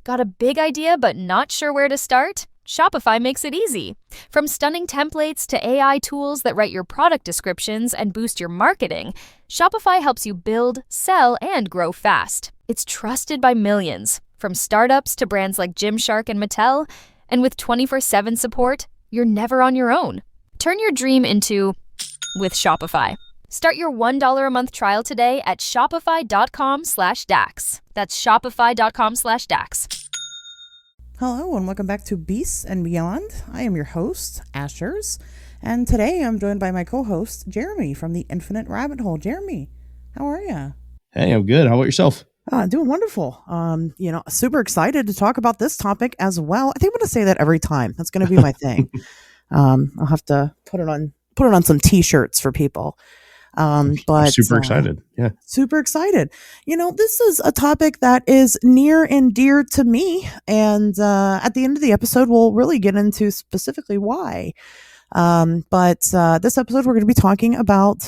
Got a big idea but not sure where to start? Shopify makes it easy. From stunning templates to AI tools that write your product descriptions and boost your marketing, Shopify helps you build, sell, and grow fast. It's trusted by millions, from startups to brands like Gymshark and Mattel. And with 24/7 support, you're never on your own. Turn your dream into with Shopify. Start your $1 a month trial today at shopify.com/dax. That's shopify.com/dax. Hello and welcome back to Beasts and Beyond. I am your host, Asherz, and today I'm joined by my co-host, Jeremy from the Infinite Rabbit Hole. Jeremy, how are you? Hey, I'm good. How about yourself? Doing wonderful. Super excited to talk about this topic as well. I think I'm going to say that every time. That's going to be my thing. I'll have to put it on some t-shirts for people. But super excited. Yeah. Super excited. This is a topic that is near and dear to me. And at the end of the episode, we'll really get into specifically why. But this episode, we're going to be talking about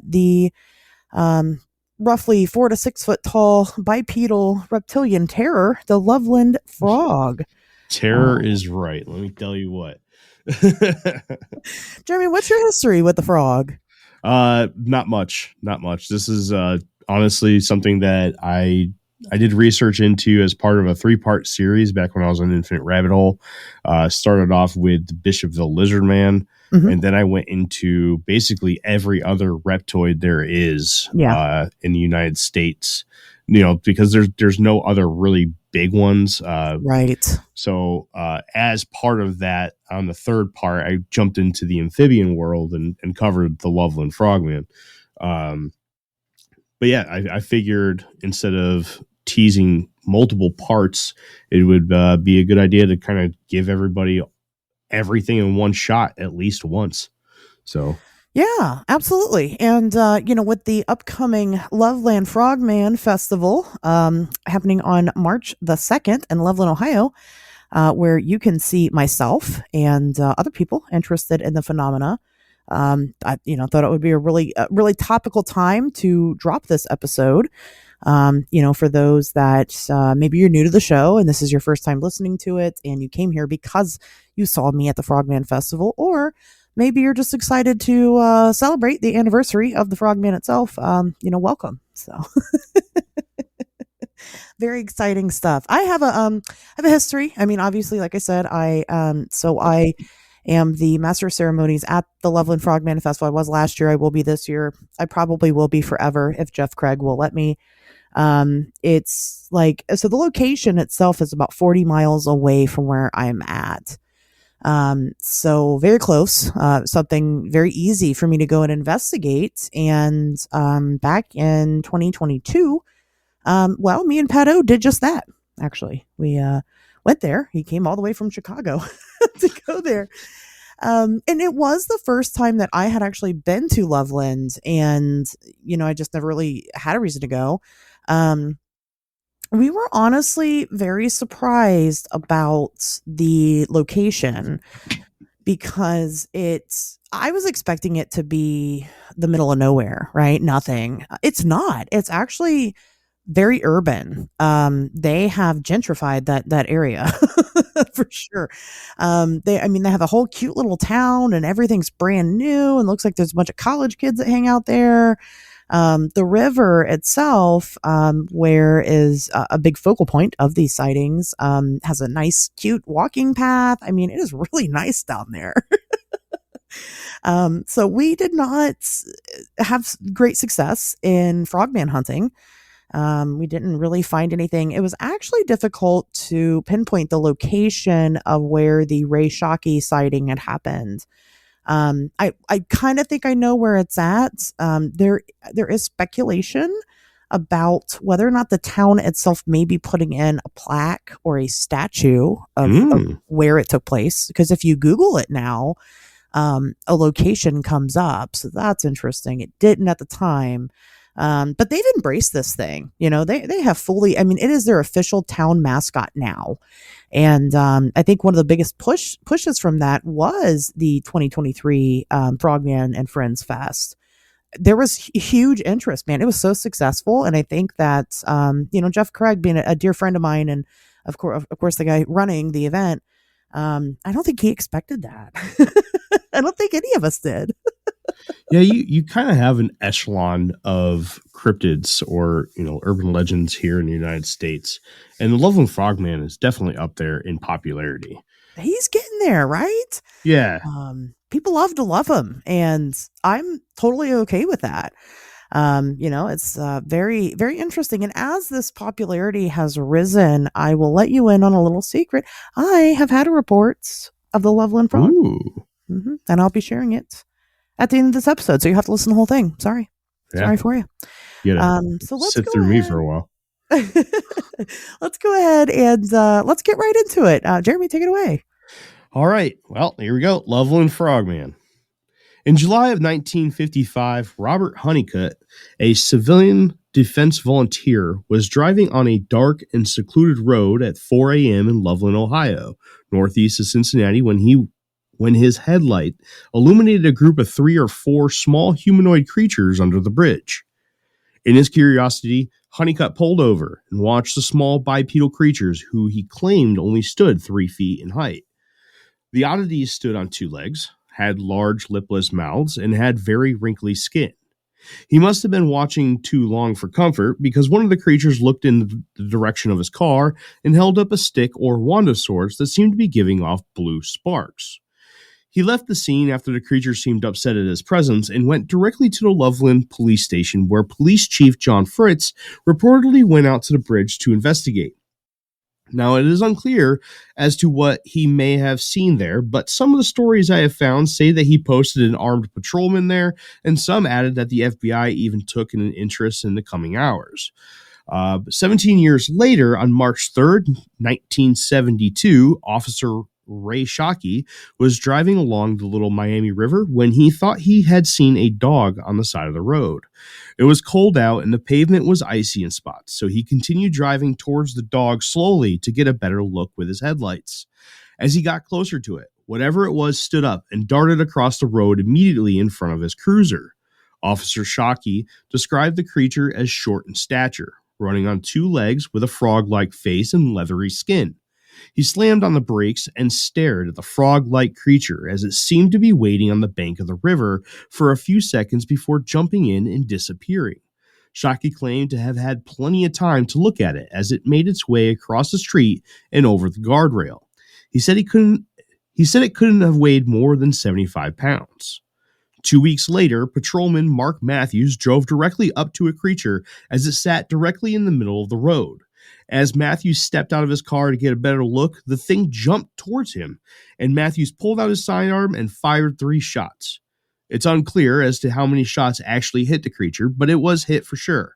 the roughly 4 to 6 foot tall bipedal reptilian terror, the Loveland Frog. Terror is right. Let me tell you what. Jeremy, what's your history with the frog? Not much. This is honestly something that I did research into as part of a 3-part series back when I was on Infinite Rabbit Hole. Started off with Bishop the Lizard Man, and then I went into basically every other reptoid there is in the United States. Because there's no other really big ones. Right. So as part of that, on the 3rd part, I jumped into the amphibian world and covered the Loveland Frog, man. But yeah, I figured instead of teasing multiple parts, it would be a good idea to kind of give everybody everything in one shot at least once. So yeah, absolutely. And, with the upcoming Loveland Frogman Festival happening on March the 2nd in Loveland, Ohio, where you can see myself and other people interested in the phenomena, I thought it would be a really topical time to drop this episode. For those that maybe you're new to the show and this is your first time listening to it and you came here because you saw me at the Frogman Festival, or maybe you're just excited to celebrate the anniversary of the Frogman itself. Welcome. So very exciting stuff. I have a history. I mean, obviously, like I said, I am the master of ceremonies at the Loveland Frogman Festival. I was last year. I will be this year. I probably will be forever if Jeff Craig will let me. It's like, so the location itself is about 40 miles away from where I'm at. So very close, something very easy for me to go and investigate. And, back in 2022, me and Pat O did just that. Actually, we, went there. He came all the way from Chicago to go there. And it was the first time that I had actually been to Loveland, and, I just never really had a reason to go. We were honestly very surprised about the location because I was expecting it to be the middle of nowhere, right? Nothing. It's not. It's actually very urban. They have gentrified that area for sure. They have a whole cute little town and everything's brand new and looks like there's a bunch of college kids that hang out there. The river itself, where is a big focal point of these sightings, has a nice, cute walking path. I mean, it is really nice down there. So we did not have great success in frogman hunting. We didn't really find anything. It was actually difficult to pinpoint the location of where the Ray Shockey sighting had happened. I kind of think I know where it's at. There is speculation about whether or not the town itself may be putting in a plaque or a statue of where it took place. Because if you Google it now, a location comes up. So that's interesting. It didn't at the time. But they've embraced this thing. They have fully, it is their official town mascot now. And I think one of the biggest pushes from that was the 2023 Frogman and Friends Fest. There was huge interest, man. It was so successful. And I think that, Jeff Craig being a dear friend of mine and Of course, the guy running the event, I don't think he expected that. I don't think any of us did. Yeah, you kind of have an echelon of cryptids or, urban legends here in the United States. And the Loveland Frogman is definitely up there in popularity. He's getting there, right? Yeah. People love to love him, and I'm totally okay with that. It's very, very interesting. And as this popularity has risen, I will let you in on a little secret. I have had reports of the Loveland Frog. Ooh. And I'll be sharing it at the end of this episode. So you have to listen to the whole thing. Sorry. Yeah. Sorry for you. So let's sit through me for a while. Let's go ahead and let's get right into it. Jeremy, take it away. All right. Well, here we go. Loveland Frogman. In July of 1955, Robert Honeycutt, a civilian defense volunteer, was driving on a dark and secluded road at 4 a.m. in Loveland, Ohio, northeast of Cincinnati, when his headlight illuminated a group of 3 or 4 small humanoid creatures under the bridge. In his curiosity, Honeycutt pulled over and watched the small bipedal creatures who he claimed only stood 3 feet in height. The oddities stood on 2 legs, had large lipless mouths, and had very wrinkly skin. He must have been watching too long for comfort, because one of the creatures looked in the direction of his car and held up a stick or wand of sorts that seemed to be giving off blue sparks. He left the scene after the creature seemed upset at his presence and went directly to the Loveland police station, where Police Chief John Fritz reportedly went out to the bridge to investigate. Now, it is unclear as to what he may have seen there, but some of the stories I have found say that he posted an armed patrolman there, and some added that the FBI even took an interest in the coming hours. 17 years later, on March 3rd, 1972, Officer Ray Shockey was driving along the Little Miami River when he thought he had seen a dog on the side of the road. It was cold out and the pavement was icy in spots, so he continued driving towards the dog slowly to get a better look with his headlights. As he got closer to it, whatever it was stood up and darted across the road immediately in front of his cruiser. Officer Shockey described the creature as short in stature, running on 2 legs with a frog-like face and leathery skin. He slammed on the brakes and stared at the frog-like creature as it seemed to be waiting on the bank of the river for a few seconds before jumping in and disappearing. Shockey claimed to have had plenty of time to look at it as it made its way across the street and over the guardrail. He said it couldn't have weighed more than 75 pounds. 2 weeks later, patrolman Mark Matthews drove directly up to a creature as it sat directly in the middle of the road. As Matthews stepped out of his car to get a better look, the thing jumped towards him, and Matthews pulled out his sidearm and fired 3 shots. It's unclear as to how many shots actually hit the creature, but it was hit for sure.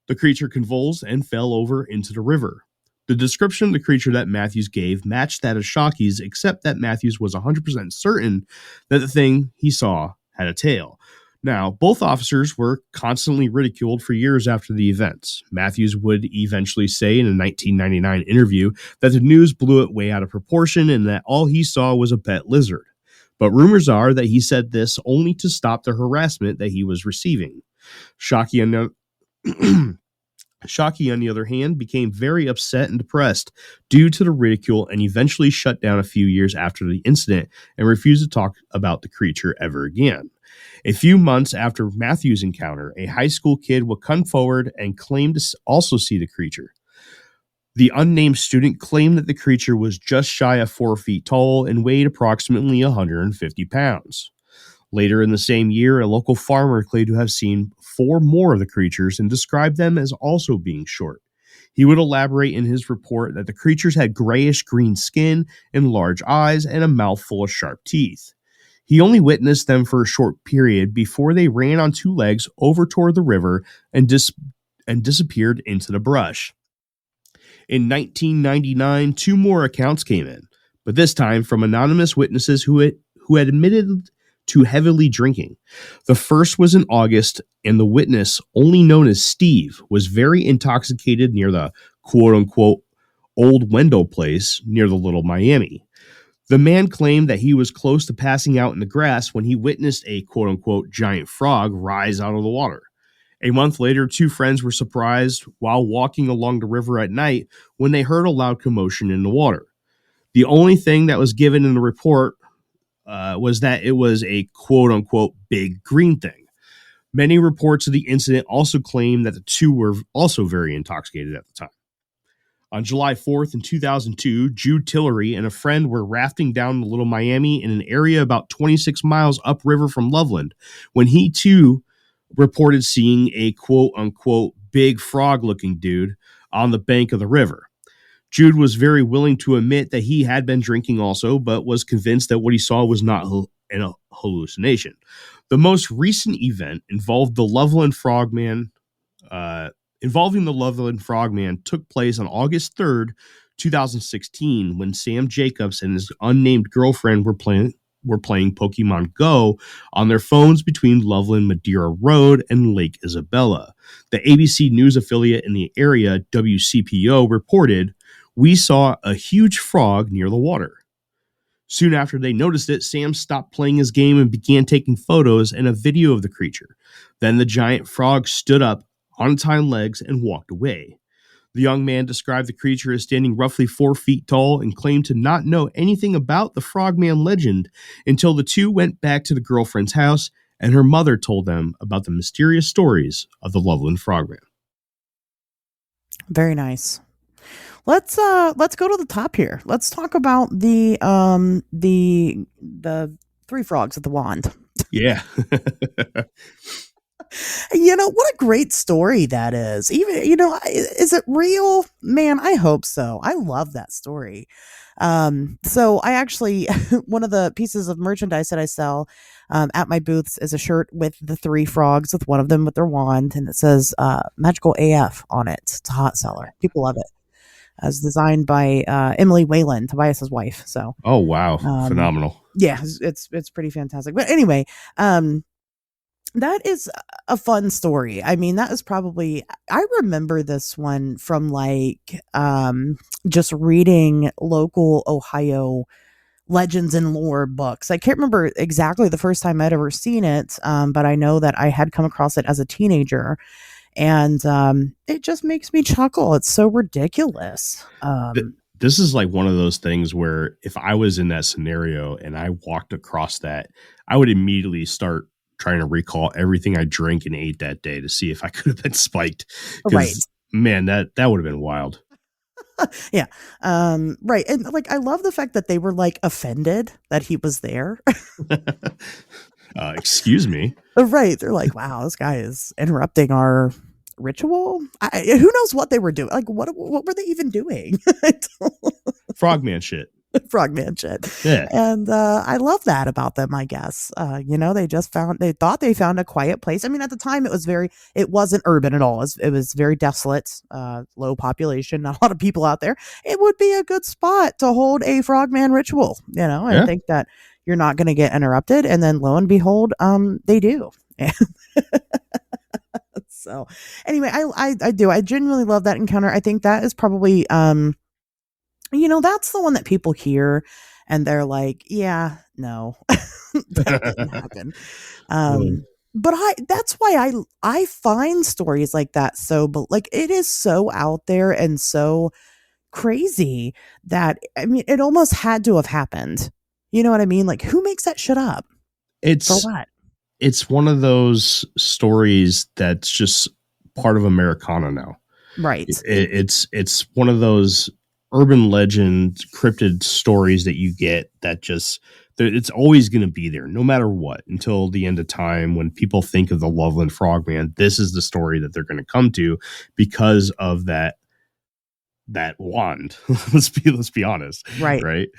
The creature convulsed and fell over into the river. The description of the creature that Matthews gave matched that of Shockey's, except that Matthews was 100% certain that the thing he saw had a tail. Now, both officers were constantly ridiculed for years after the events. Matthews would eventually say in a 1999 interview that the news blew it way out of proportion and that all he saw was a pet lizard. But rumors are that he said this only to stop the harassment that he was receiving. Shockey, on the other hand, became very upset and depressed due to the ridicule and eventually shut down a few years after the incident and refused to talk about the creature ever again. A few months after Matthews' encounter, a high school kid would come forward and claim to also see the creature. The unnamed student claimed that the creature was just shy of 4 feet tall and weighed approximately 150 pounds. Later in the same year, a local farmer claimed to have seen 4 more of the creatures and described them as also being short. He would elaborate in his report that the creatures had grayish-green skin and large eyes and a mouth full of sharp teeth. He only witnessed them for a short period before they ran on 2 legs over toward the river and disappeared into the brush. In 1999, 2 more accounts came in, but this time from anonymous witnesses who had admitted to heavily drinking. The first was in August, and the witness, only known as Steve, was very intoxicated near the quote-unquote Old Wendell place near the Little Miami. The man claimed that he was close to passing out in the grass when he witnessed a quote-unquote giant frog rise out of the water. A month later, two friends were surprised while walking along the river at night when they heard a loud commotion in the water. The only thing that was given in the report was that it was a quote-unquote big green thing. Many reports of the incident also claim that the two were also very intoxicated at the time. On July 4th in 2002, Jude Tillery and a friend were rafting down the Little Miami in an area about 26 miles upriver from Loveland when he too reported seeing a quote-unquote big frog-looking dude on the bank of the river. Jude was very willing to admit that he had been drinking also, but was convinced that what he saw was not a hallucination. The most recent event involving the Loveland Frogman took place on August 3rd, 2016, when Sam Jacobs and his unnamed girlfriend were playing Pokemon Go on their phones between Loveland Madeira Road and Lake Isabella. The ABC News affiliate in the area, WCPO, reported, "We saw a huge frog near the water." Soon after they noticed it, Sam stopped playing his game and began taking photos and a video of the creature. Then the giant frog stood up on its hind legs and walked away. The young man described the creature as standing roughly 4 feet tall and claimed to not know anything about the Frogman legend until the two went back to the girlfriend's house and her mother told them about the mysterious stories of the Loveland Frogman. Very nice. Let's go to the top here. Let's talk about the three frogs at the wand. Yeah. What a great story that is. Even, is it real? Man, I hope so. I love that story. So I actually, one of the pieces of merchandise that I sell at my booths is a shirt with the three frogs, with one of them with their wand, and it says Magical AF on it. It's a hot seller. People love it. As designed by Emily Whalen, Tobias's wife. So, oh wow, phenomenal! Yeah, it's pretty fantastic. But anyway, that is a fun story. I mean, that is probably, I remember this one from just reading local Ohio legends and lore books. I can't remember exactly the first time I'd ever seen it, but I know that I had come across it as a teenager. And it just makes me chuckle. It's so ridiculous. This is like one of those things where if I was in that scenario and I walked across that, I would immediately start trying to recall everything I drank and ate that day to see if I could have been spiked. Right. Man, that would have been wild. Yeah. Right. And I love the fact that they were offended that he was there. Excuse me. Right. They're like, wow, this guy is interrupting our ritual. Who knows what they were doing? What were they even doing? Frogman shit. Frogman shit. Yeah. And I love that about them, I guess. They thought they found a quiet place. I mean, at the time it wasn't urban at all. It was very desolate, low population, not a lot of people out there. It would be a good spot to hold a Frogman ritual. I think that you're not going to get interrupted. And then lo and behold, they do. So anyway, I do. I genuinely love that encounter. I think that is probably, that's the one that people hear and they're like, yeah, no, that didn't happen. But that's why I find stories like that. It is so out there and so crazy that, I mean, it almost had to have happened. You know what I mean? Who makes that shit up? For what? It's one of those stories that's just part of Americana now. Right. It's one of those urban legend cryptid stories that you get that just, it's always going to be there no matter what until the end of time. When people think of the Loveland Frogman, this is the story that they're going to come to because of that wand. let's be honest. Right.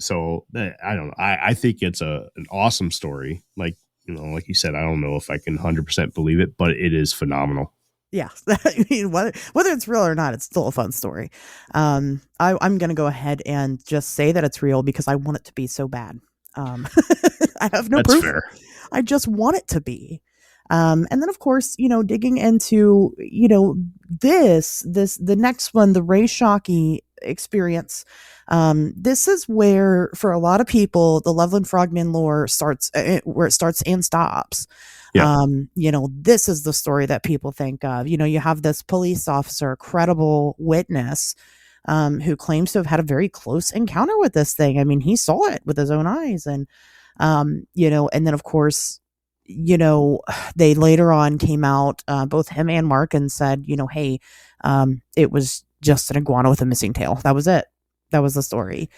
So I don't know. I think it's an awesome story. Like you said, I don't know if I can 100% believe it, but it is phenomenal. Yeah. I mean, whether it's real or not, it's still a fun story. I'm going to go ahead and just say that it's real because I want it to be so bad. I have no proof. Fair. I just want it to be. And then of course, digging into, the next one, the Ray Shockey experience. This is where, for a lot of people, the Loveland Frogman lore starts, where it starts and stops. Yeah. This is the story that people think of. You have this police officer, credible witness, who claims to have had a very close encounter with this thing. I mean, he saw it with his own eyes. And, and then of course, they later on came out, both him and Mark, and said, hey, it was just an iguana with a missing tail. That was it. That was the story.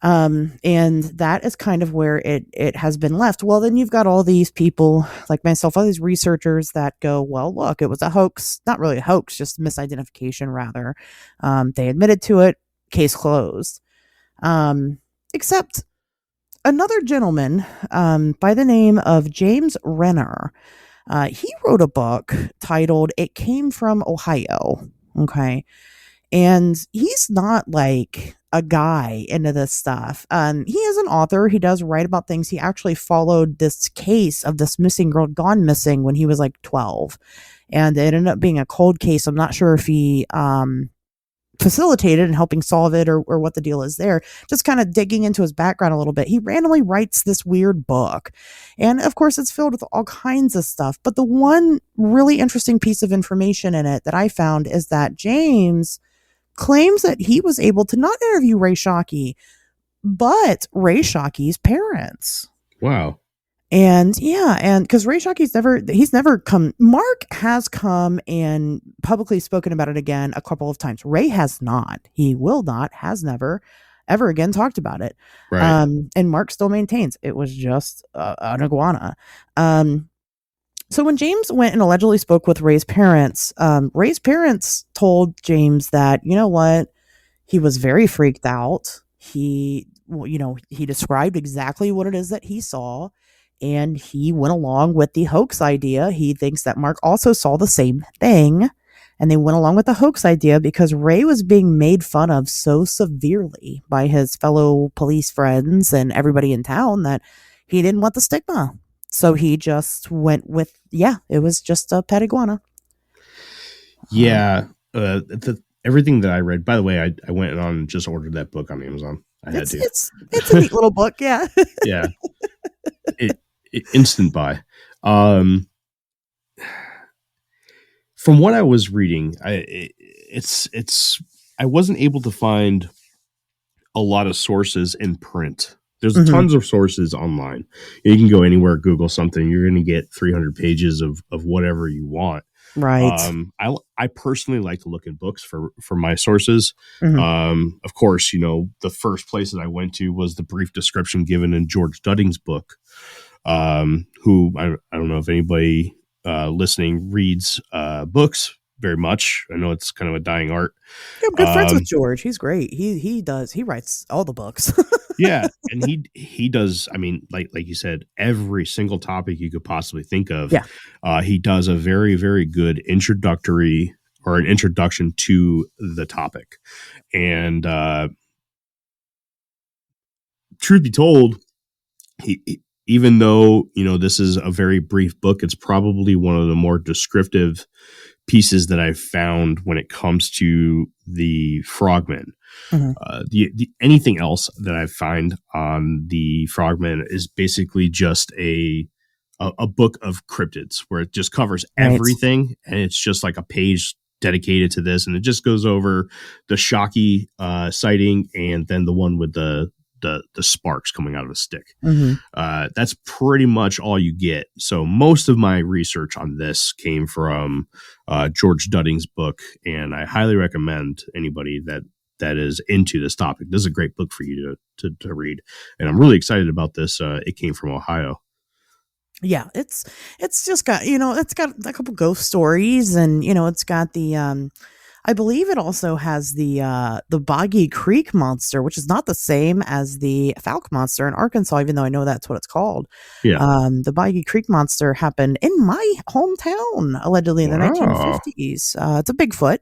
And that is kind of where it has been left. Well, then you've got all these people like myself, all these researchers that go, well, look, it was a hoax, not really a hoax, just misidentification rather. They admitted to it, case closed. Except another gentleman, by the name of James Renner, he wrote a book titled "It Came from Ohio." Okay. And he's not like a guy into this stuff. He is an author. He does write about things. He actually followed this case of this missing girl gone missing when he was like 12. And it ended up being a cold case. I'm not sure if he facilitated and helping solve it or what the deal is there. Just kind of digging into his background a little bit. He randomly writes this weird book. And of course, it's filled with all kinds of stuff. But the one really interesting piece of information in it that I found is that James claims that he was able to not interview Ray Shockey, but Ray Shockey's parents. Wow. And because Ray Shockey's never come. Mark has come and publicly spoken about it again a couple of times. Ray has not. He will not, has never, ever again talked about it. Right. And Mark still maintains it was just an iguana. So when James went and allegedly spoke with Ray's parents told James that, you know what, he was very freaked out. He described exactly what it is that he saw, and he went along with the hoax idea. He thinks that Mark also saw the same thing, and they went along with the hoax idea because Ray was being made fun of so severely by his fellow police friends and everybody in town that he didn't want the stigma. So he just went with, it was just a pet iguana. Yeah. Everything that I read, by the way, I went on and just ordered that book on Amazon. I had to. It's a neat little book. Yeah. Yeah. It instant buy. From what I was reading, I wasn't able to find a lot of sources in print. There's tons of sources online. You can go anywhere, Google something, you're going to get 300 pages of whatever you want. Right. I personally like to look at books for my sources. Of course, the first place that I went to was the brief description given in George Dudding's book, who I don't know if anybody listening reads books very much. I know it's kind of a dying art. Yeah, I'm good friends with George. He's great. He writes all the books. Yeah, and he does. I mean, like you said, every single topic you could possibly think of. Yeah, he does a very, very good introduction to the topic. And truth be told, even though this is a very brief book, it's probably one of the more descriptive pieces that I've found when it comes to the frogmen. The anything else that I find on the frogmen is basically just a book of cryptids where it just covers everything, and it's just like a page dedicated to this, and it just goes over the Shockey sighting and then the one with the sparks coming out of a stick. That's pretty much all you get. So most of my research on this came from George Dudding's book, and I highly recommend anybody that is into this topic. This is a great book for you to read, and I'm really excited about this. It Came from Ohio. Yeah, it's just got it's got a couple ghost stories, and it's got the I believe it also has the Boggy Creek monster, which is not the same as the Falk monster in Arkansas, even though I know that's what it's called. Yeah. The Boggy Creek monster happened in my hometown, allegedly in the 1950s. It's a Bigfoot.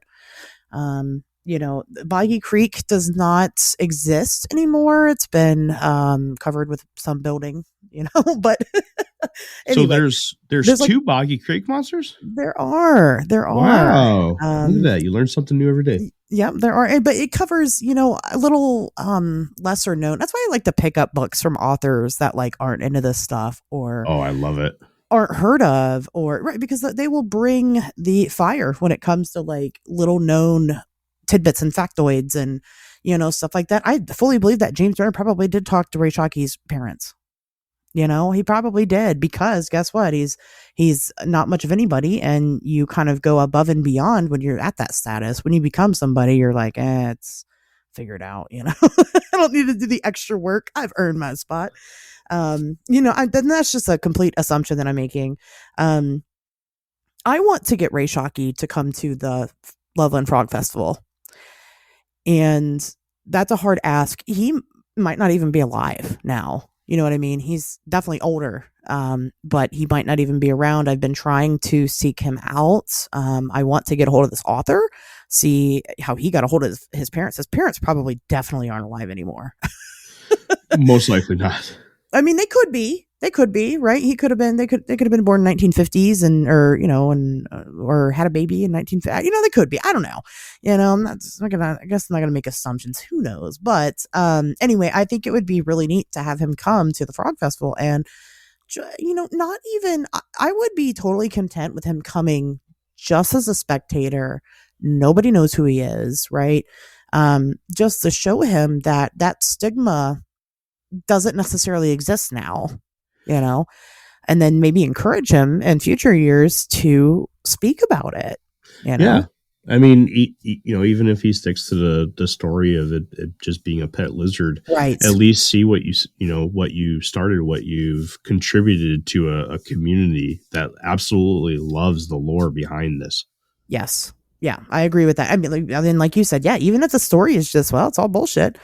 Boggy Creek does not exist anymore. It's been covered with some building, but anyway, so there's two Boggy Creek monsters? There are. Wow. Look at that. You learn something new every day. Yeah, there are, but it covers, a little lesser known. That's why I like to pick up books from authors that like aren't into this stuff or Oh, I love it. aren't heard of, or right, because they will bring the fire when it comes to like little known tidbits and factoids and stuff like that. I fully believe that James Turner probably did talk to Ray Shockey's parents. He probably did, because guess what? He's not much of anybody, and you kind of go above and beyond when you're at that status. When you become somebody, you're like, it's figured out. I don't need to do the extra work. I've earned my spot. Then that's just a complete assumption that I'm making. I want to get Ray Shockey to come to the Loveland Frog Festival, and that's a hard ask. He might not even be alive now. You know what I mean? He's definitely older, but he might not even be around. I've been trying to seek him out. I want to get a hold of this author, see how he got a hold of his parents. His parents probably definitely aren't alive anymore. Most likely not. I mean, they could be, right? They could have been born in 1950s or had a baby in 1950. They could be. I don't know. I guess I'm not gonna make assumptions. Who knows? But anyway, I think it would be really neat to have him come to the Frog Festival, and not even. I would be totally content with him coming just as a spectator. Nobody knows who he is, right? Just to show him that stigma doesn't necessarily exist now, and then maybe encourage him in future years to speak about it. Yeah. I mean, even if he sticks to the story of it just being a pet lizard, right? At least see what what you started, what you've contributed to a community that absolutely loves the lore behind this. Yes. Yeah, I agree with that. I mean, like you said, yeah, even if the story is just, it's all bullshit.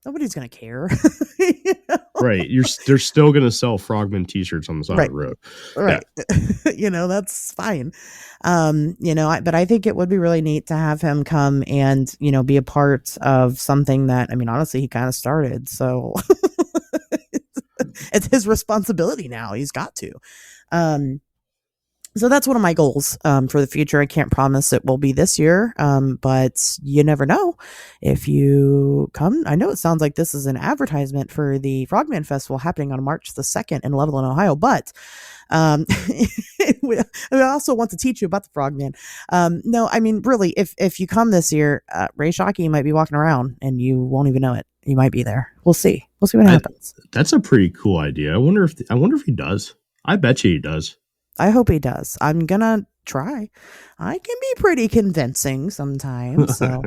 Nobody's going to care. Right. They're still going to sell Frogman t-shirts on the side of the road. Right. Yeah. That's fine. But I think it would be really neat to have him come and, be a part of something that, honestly, he kind of started. So it's his responsibility now. He's got to. So that's one of my goals for the future. I can't promise it will be this year, but you never know if you come. I know it sounds like this is an advertisement for the Frogman Festival happening on March the 2nd in Loveland, Ohio, but we also want to teach you about the Frogman. No, really, if you come this year, Ray Shockey might be walking around and you won't even know it. He might be there. We'll see. We'll see what happens. That's a pretty cool idea. I wonder if he does. I bet you he does. I hope he does. I'm gonna try. I can be pretty convincing sometimes. So,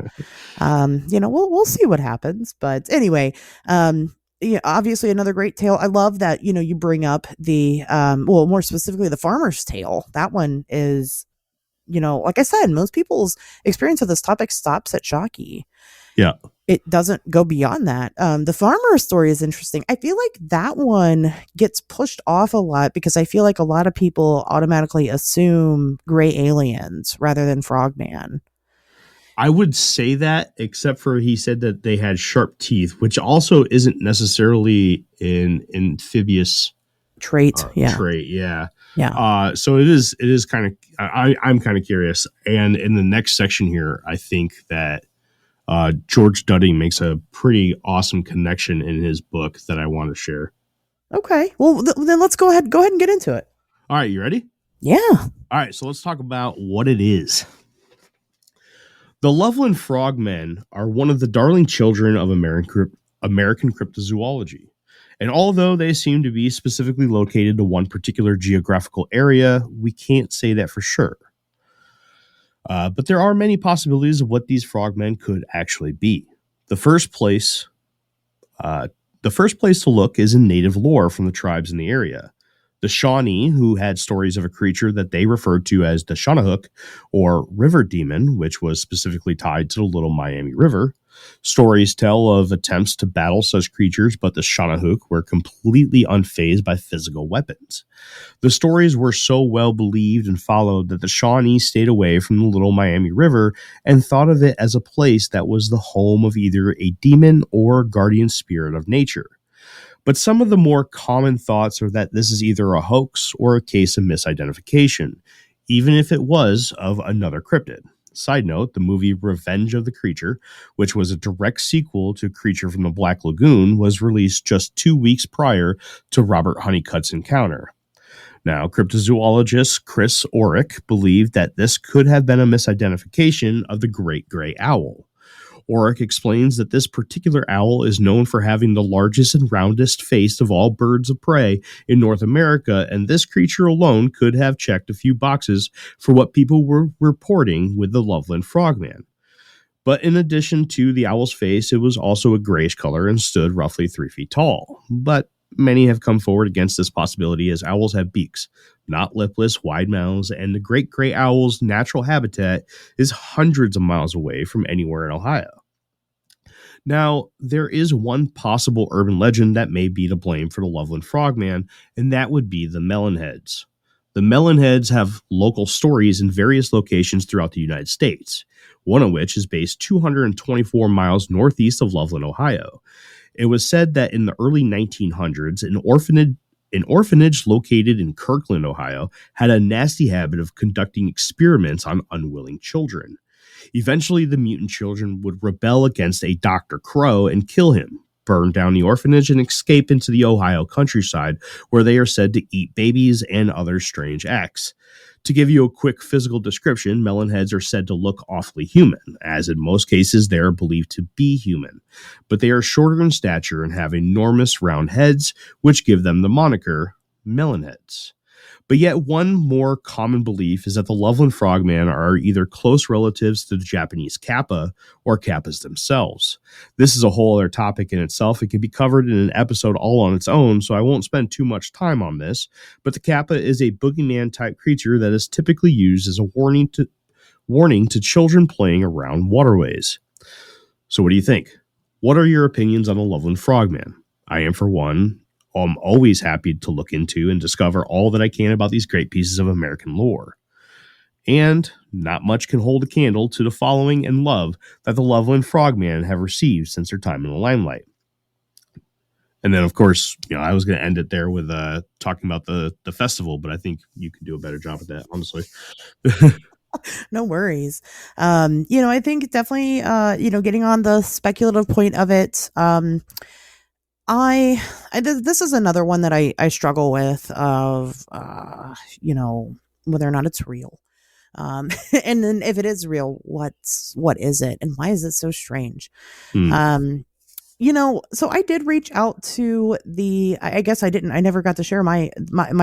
we'll see what happens. But anyway, obviously another great tale. I love that, you bring up the, more specifically the farmer's tale. That one is, like I said, most people's experience of this topic stops at Shockey. Yeah. It doesn't go beyond that. The farmer story is interesting. I feel like that one gets pushed off a lot because I feel like a lot of people automatically assume gray aliens rather than Frogman. I would say that, except for he said that they had sharp teeth, which also isn't necessarily an amphibious trait. Trait. Yeah. So it is kind of, I'm kind of curious. And in the next section here, I think that George Dudding makes a pretty awesome connection in his book that I want to share. Okay. Well, then let's go ahead and get into it. All right. You ready? Yeah. All right. So let's talk about what it is. The Loveland Frogmen are one of the darling children of American cryptozoology. And although they seem to be specifically located to one particular geographical area, we can't say that for sure. But there are many possibilities of what these frogmen could actually be. The first place to look is in native lore from the tribes in the area. The Shawnee, who had stories of a creature that they referred to as the Shanahook, or river demon, which was specifically tied to the Little Miami River. Stories tell of attempts to battle such creatures, but the Shanahook were completely unfazed by physical weapons. The stories were so well believed and followed that the Shawnee stayed away from the Little Miami River and thought of it as a place that was the home of either a demon or guardian spirit of nature. But some of the more common thoughts are that this is either a hoax or a case of misidentification, even if it was of another cryptid. Side note, the movie Revenge of the Creature, which was a direct sequel to Creature from the Black Lagoon, was released just 2 weeks prior to Robert Honeycutt's encounter. Now, cryptozoologist Chris Orrick believed that this could have been a misidentification of the great gray owl. Orrick explains that this particular owl is known for having the largest and roundest face of all birds of prey in North America, and this creature alone could have checked a few boxes for what people were reporting with the Loveland Frogman. But in addition to the owl's face, it was also a grayish color and stood roughly 3 feet tall. But many have come forward against this possibility, as owls have beaks, not lipless, wide mouths, and the great gray owl's natural habitat is hundreds of miles away from anywhere in Ohio. Now, there is one possible urban legend that may be to blame for the Loveland Frogman, and that would be the Melonheads. The Melonheads have local stories in various locations throughout the United States, one of which is based 224 miles northeast of Loveland, Ohio. It was said that in the early 1900s, an orphanage located in Kirkland, Ohio, had a nasty habit of conducting experiments on unwilling children. Eventually, the mutant children would rebel against a Dr. Crow and kill him, burn down the orphanage, and escape into the Ohio countryside, where they are said to eat babies and other strange acts. To give you a quick physical description, melonheads are said to look awfully human, as in most cases they are believed to be human. But they are shorter in stature and have enormous round heads, which give them the moniker melonheads. But yet one more common belief is that the Loveland Frogman are either close relatives to the Japanese kappa or kappas themselves. This is a whole other topic in itself. It can be covered in an episode all on its own, so I won't spend too much time on this. But the kappa is a boogeyman type creature that is typically used as a warning to children playing around waterways. So what do you think? What are your opinions on the Loveland Frogman? I am, for one, I'm always happy to look into and discover all that I can about these great pieces of American lore. And not much can hold a candle to the following and love that the Loveland Frogman have received since their time in the limelight. And then, of course, I was going to end it there with talking about the festival, but I think you could do a better job at that, honestly. No worries. I think definitely, getting on the speculative point of it, this is another one that I struggle with of, whether or not it's real. And then if it is real, what is it? And why is it so strange? So I did reach out to I guess I never got to share my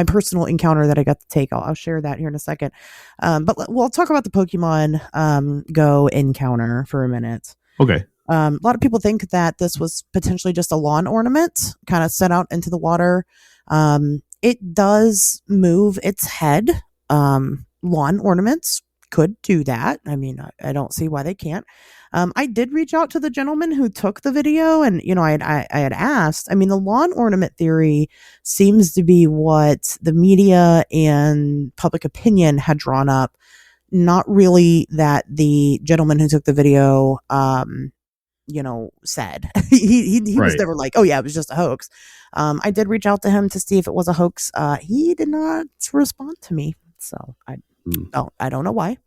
personal encounter that I got to take. I'll share that here in a second. But we'll talk about the Pokemon Go encounter for a minute. Okay. A lot of people think that this was potentially just a lawn ornament kind of set out into the water. It does move its head. Lawn ornaments could do that. I mean, I don't see why they can't. I did reach out to the gentleman who took the video, and I had asked. I mean, the lawn ornament theory seems to be what the media and public opinion had drawn up, not really that the gentleman who took the video said. he Right. was never like, oh yeah, it was just a hoax. I did reach out to him to see if it was a hoax. He did not respond to me, so I don't know why.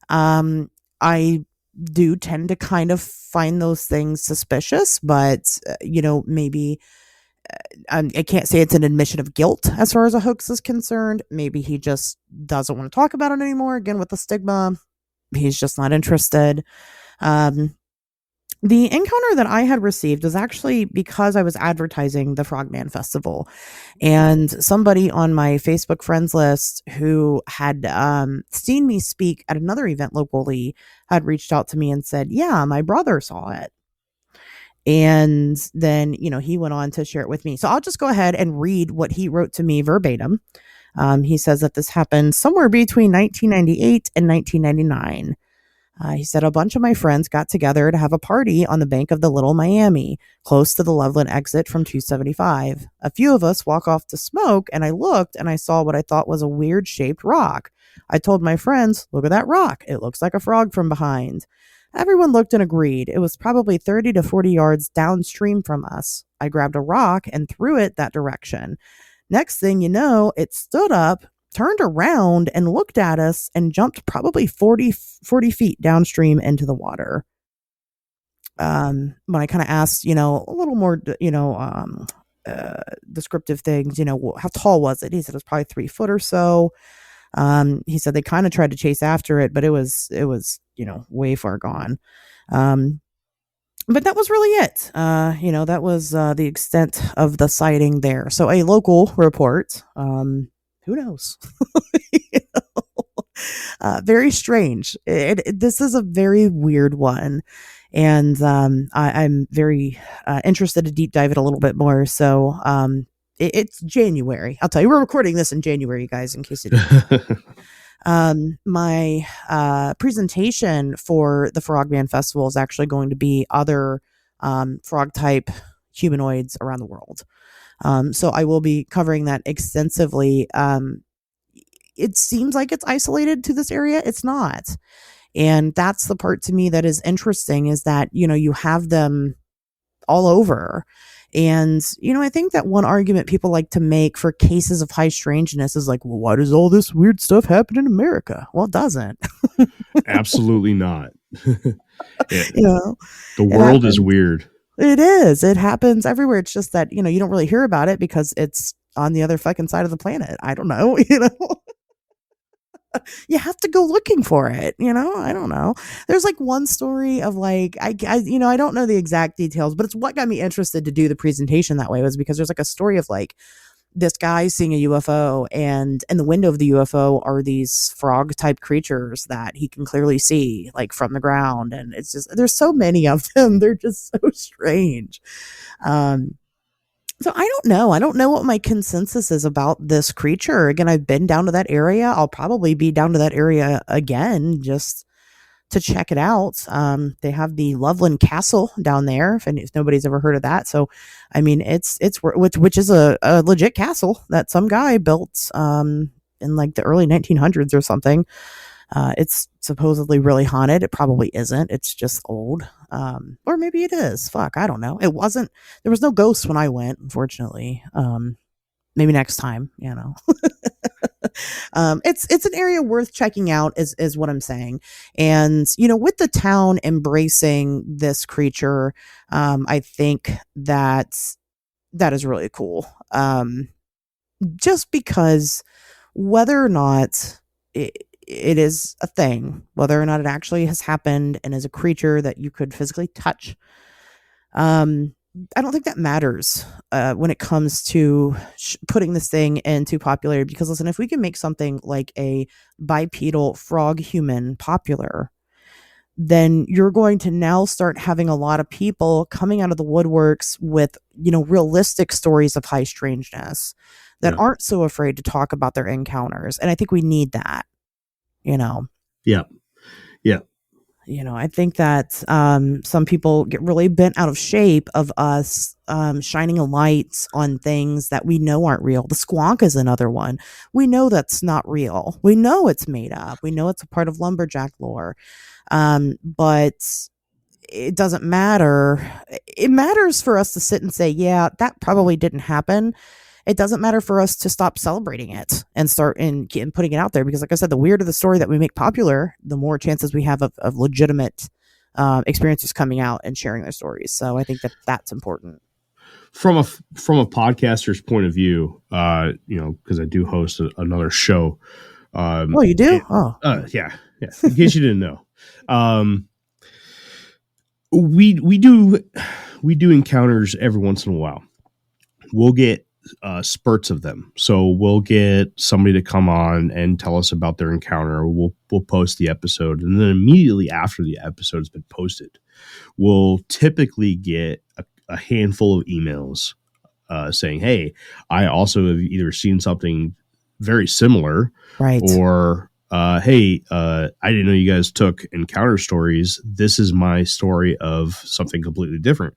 I do tend to kind of find those things suspicious, but maybe I can't say it's an admission of guilt as far as a hoax is concerned. Maybe he just doesn't want to talk about it anymore. Again, with the stigma, he's just not interested. The encounter that I had received was actually because I was advertising the Frogman Festival, and somebody on my Facebook friends list who had seen me speak at another event locally had reached out to me and said, yeah, my brother saw it. And then, he went on to share it with me. So I'll just go ahead and read what he wrote to me verbatim. He says that this happened somewhere between 1998 and 1999. He said, a bunch of my friends got together to have a party on the bank of the Little Miami, close to the Loveland exit from 275. A few of us walk off to smoke, and I looked and I saw what I thought was a weird shaped rock. I told my friends, look at that rock. It looks like a frog from behind. Everyone looked and agreed. It was probably 30 to 40 yards downstream from us. I grabbed a rock and threw it that direction. Next thing you know, it stood up turned around and looked at us and jumped probably 40 feet downstream into the water. When I kind of asked, a little more, descriptive things, how tall was it? He said it was probably 3 foot or so. He said they kind of tried to chase after it, but it was, way far gone. But that was really it. That was the extent of the sighting there. So a local report, who knows? Very strange. This is a very weird one. And I'm very interested to deep dive it a little bit more. So it's January. I'll tell you, we're recording this in January, guys, in case you didn't. My presentation for the Frogman Festival is actually going to be other frog type humanoids around the world. So I will be covering that extensively. It seems like it's isolated to this area. It's not. And that's the part to me that is interesting, is that, you have them all over. And, I think that one argument people like to make for cases of high strangeness is like, well, why does all this weird stuff happen in America? Well, it doesn't. Absolutely not. The world is weird. It is. It happens everywhere. It's just that, you don't really hear about it because it's on the other fucking side of the planet. I don't know, You have to go looking for it, I don't know. There's like one story of like, I don't know the exact details, but it's what got me interested to do the presentation that way, was because there's like a story of like this guy seeing a UFO, and in the window of the UFO are these frog type creatures that he can clearly see like from the ground. And it's just, there's so many of them. They're just so strange. So I don't know. I don't know what my consensus is about this creature. Again, I've been down to that area. I'll probably be down to that area again just to check it out. They have the Loveland Castle down there, if nobody's ever heard of that. So, I mean, which is a legit castle that some guy built in like the early 1900s or something. It's supposedly really haunted. It probably isn't. It's just old. Or maybe it is. Fuck, I don't know. There was no ghosts when I went, unfortunately. Maybe next time, it's an area worth checking out is what I'm saying. And, with the town embracing this creature, I think that is really cool. Just because whether or not it is a thing, whether or not it actually has happened and is a creature that you could physically touch, I don't think that matters when it comes to putting this thing into popularity. Because listen, if we can make something like a bipedal frog human popular, then you're going to now start having a lot of people coming out of the woodworks with, realistic stories of high strangeness that aren't so afraid to talk about their encounters. And I think we need that. Yeah. I think that some people get really bent out of shape of us shining a light on things that we know aren't real. The squonk is another one. We know that's not real. We know it's made up. We know it's a part of lumberjack lore. But it doesn't matter. It matters for us to sit and say, yeah, that probably didn't happen. It doesn't matter for us to stop celebrating it and start and putting it out there, because like I said, the weirder the story that we make popular, the more chances we have of legitimate experiences coming out and sharing their stories. So I think that's important. From a podcaster's point of view, because I do host another show. Oh, you do? Yeah. In case you didn't know, we do encounters every once in a while. We'll get spurts of them. So we'll get somebody to come on and tell us about their encounter. We'll post the episode, and then immediately after the episode's been posted, we'll typically get a handful of emails saying, hey, I also have either seen something very similar, right, or hey, I didn't know you guys took encounter stories. This is my story of something completely different.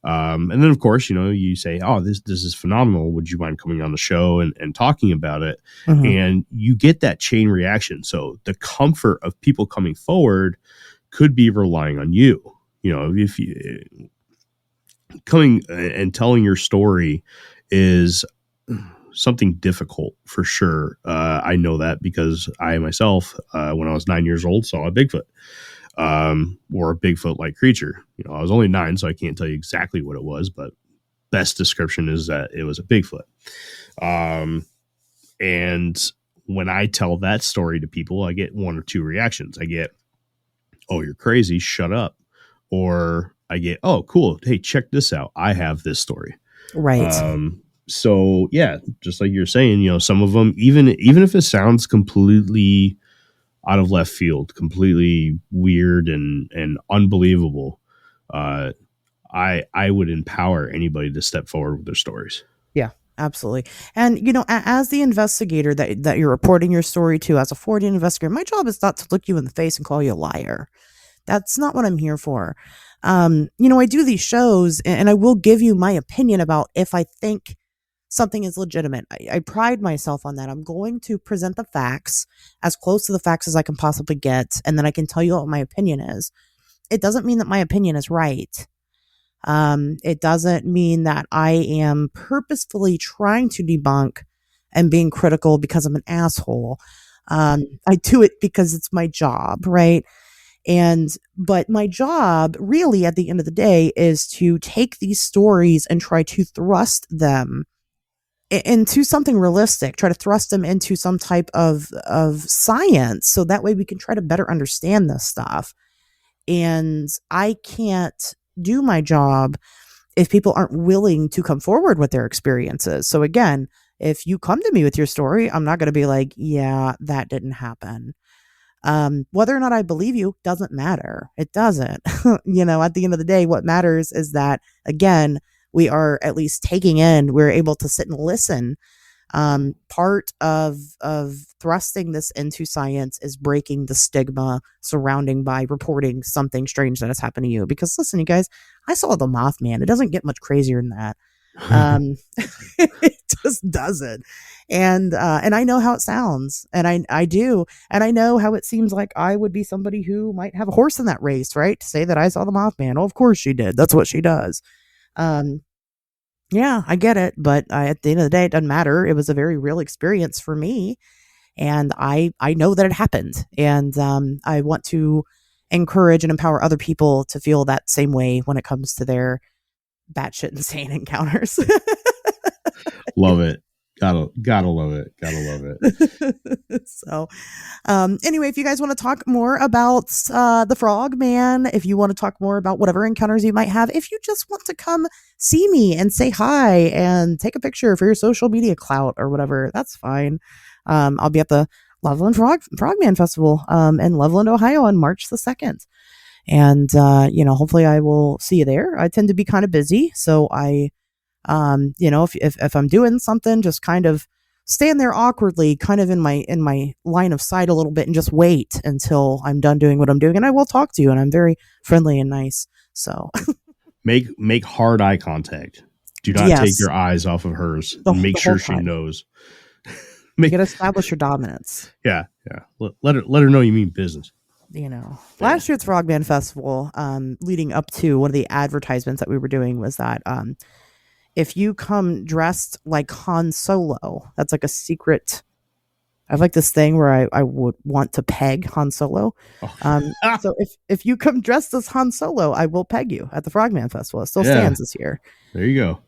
And then, of course, you say, oh, this is phenomenal. Would you mind coming on the show and talking about it? Mm-hmm. And you get that chain reaction. So the comfort of people coming forward could be relying on you. If you coming and telling your story is something difficult for sure. I know that because I myself, when I was 9 years old, saw a Bigfoot, or a Bigfoot-like creature. I was only 9, so I can't tell you exactly what it was, but best description is that it was a Bigfoot. And when I tell that story to people, I get one or two reactions. I get, "Oh, you're crazy, shut up." Or I get, "Oh, cool. Hey, check this out. I have this story." Right. So yeah, just like you're saying, some of them, even if it sounds completely out of left field, completely weird and unbelievable, I would empower anybody to step forward with their stories. Yeah, absolutely. And, as the investigator that you're reporting your story to, as a Florida investigator, my job is not to look you in the face and call you a liar. That's not what I'm here for. I do these shows and I will give you my opinion about if I think something is legitimate. I pride myself on that. I'm going to present the facts as close to the facts as I can possibly get, and then I can tell you what my opinion is. It doesn't mean that my opinion is right. It doesn't mean that I am purposefully trying to debunk and being critical because I'm an asshole. I do it because it's my job, right? But my job really at the end of the day is to take these stories and try to thrust them into something realistic, try to thrust them into some type of science. So that way we can try to better understand this stuff. And I can't do my job if people aren't willing to come forward with their experiences. So again, if you come to me with your story, I'm not going to be like, yeah, that didn't happen. Whether or not I believe you doesn't matter. It doesn't. At the end of the day, what matters is that, again, we are at least we're able to sit and listen. Part of thrusting this into science is breaking the stigma surrounding by reporting something strange that has happened to you. Because listen, you guys, I saw the Mothman. It doesn't get much crazier than that. It just doesn't. And I know how it sounds, and I do. And I know how it seems like I would be somebody who might have a horse in that race, right? To say that I saw the Mothman. Oh, of course she did. That's what she does. Yeah, I get it. But at the end of the day, it doesn't matter. It was a very real experience for me. And I know that it happened. And I want to encourage and empower other people to feel that same way when it comes to their batshit insane encounters. Love it. Gotta love it. Gotta love it. So, anyway, if you guys want to talk more about the Frog Man, if you want to talk more about whatever encounters you might have, if you just want to come see me and say hi and take a picture for your social media clout or whatever, that's fine. I'll be at the Loveland Frogman Festival in Loveland, Ohio on March the 2nd. And, hopefully I will see you there. I tend to be kind of busy. So I, if I'm doing something, just kind of stand there awkwardly, kind of in my line of sight a little bit and just wait until I'm done doing what I'm doing. And I will talk to you, and I'm very friendly and nice. So make hard eye contact. Do not take your eyes off of hers. Make sure she knows. You got to establish your dominance. Yeah. Let her know you mean business. Last year's Frogman Festival, leading up to one of the advertisements that we were doing was that if you come dressed like Han Solo, that's like a secret. I have like this thing where I would want to peg Han Solo. So if you come dressed as Han Solo, I will peg you at the Frogman Festival. It still stands this year. There you go.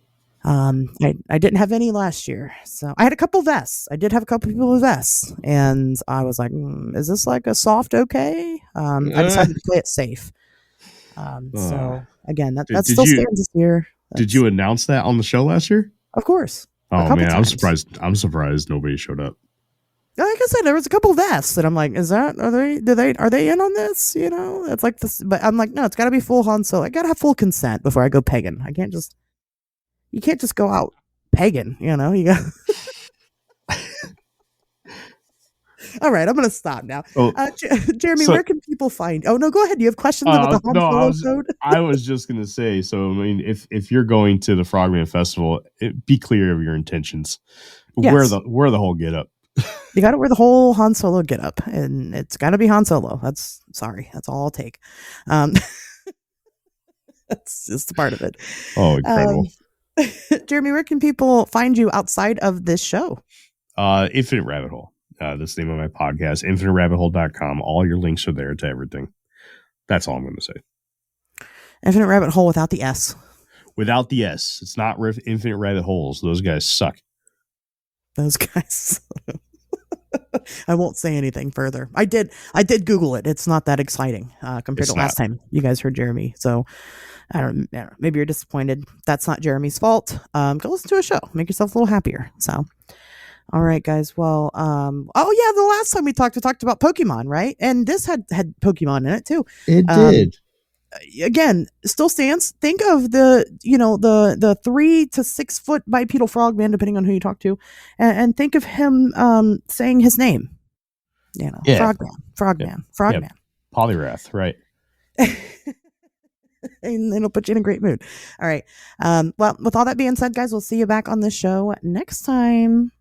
I didn't have any last year, so I had a couple vests. I did have a couple people with vests, and I was like, is this like a soft okay? I decided to play it safe. So again, that still stands this year. Did you announce that on the show last year? Of course. Oh man, times. I'm surprised nobody showed up. Like I said, there was a couple vests that I'm like, are they in on this? It's like this, but I'm like, no, it's got to be full Han Solo. I got to have full consent before I go pegging. You can't just go out pegging, you got. All right, I'm going to stop now. Jeremy, where can people find? Oh no, go ahead. Do you have questions about the Han Solo code? I was just going to say. So I mean, if you're going to the Frogman Festival, be clear of your intentions. Yes. Wear the whole get up. You got to wear the whole Han Solo get up, and it's got to be Han Solo. That's all I'll take. That's just part of it. Oh, incredible. Jeremy, where can people find you outside of this show? Infinite Rabbit Hole. That's the name of my podcast. InfiniteRabbitHole.com. All your links are there to everything. That's all I'm going to say. Infinite Rabbit Hole without the S. Without the S. It's not Infinite Rabbit Holes. Those guys suck. Those guys. I won't say anything further. I did Google it. It's not that exciting compared to last time you guys heard Jeremy. So I don't know. Maybe you're disappointed. That's not Jeremy's fault. Go listen to a show. Make yourself a little happier. So, all right, guys. Well, the last time we talked about Pokemon, right? And this had Pokemon in it too. It did. Again, still stands. Think of the 3 to 6 foot bipedal frogman, depending on who you talk to, and think of him saying his name. Frogman. Polyrath, right? And it'll put you in a great mood. All right. Well, with all that being said, guys, we'll see you back on the show next time.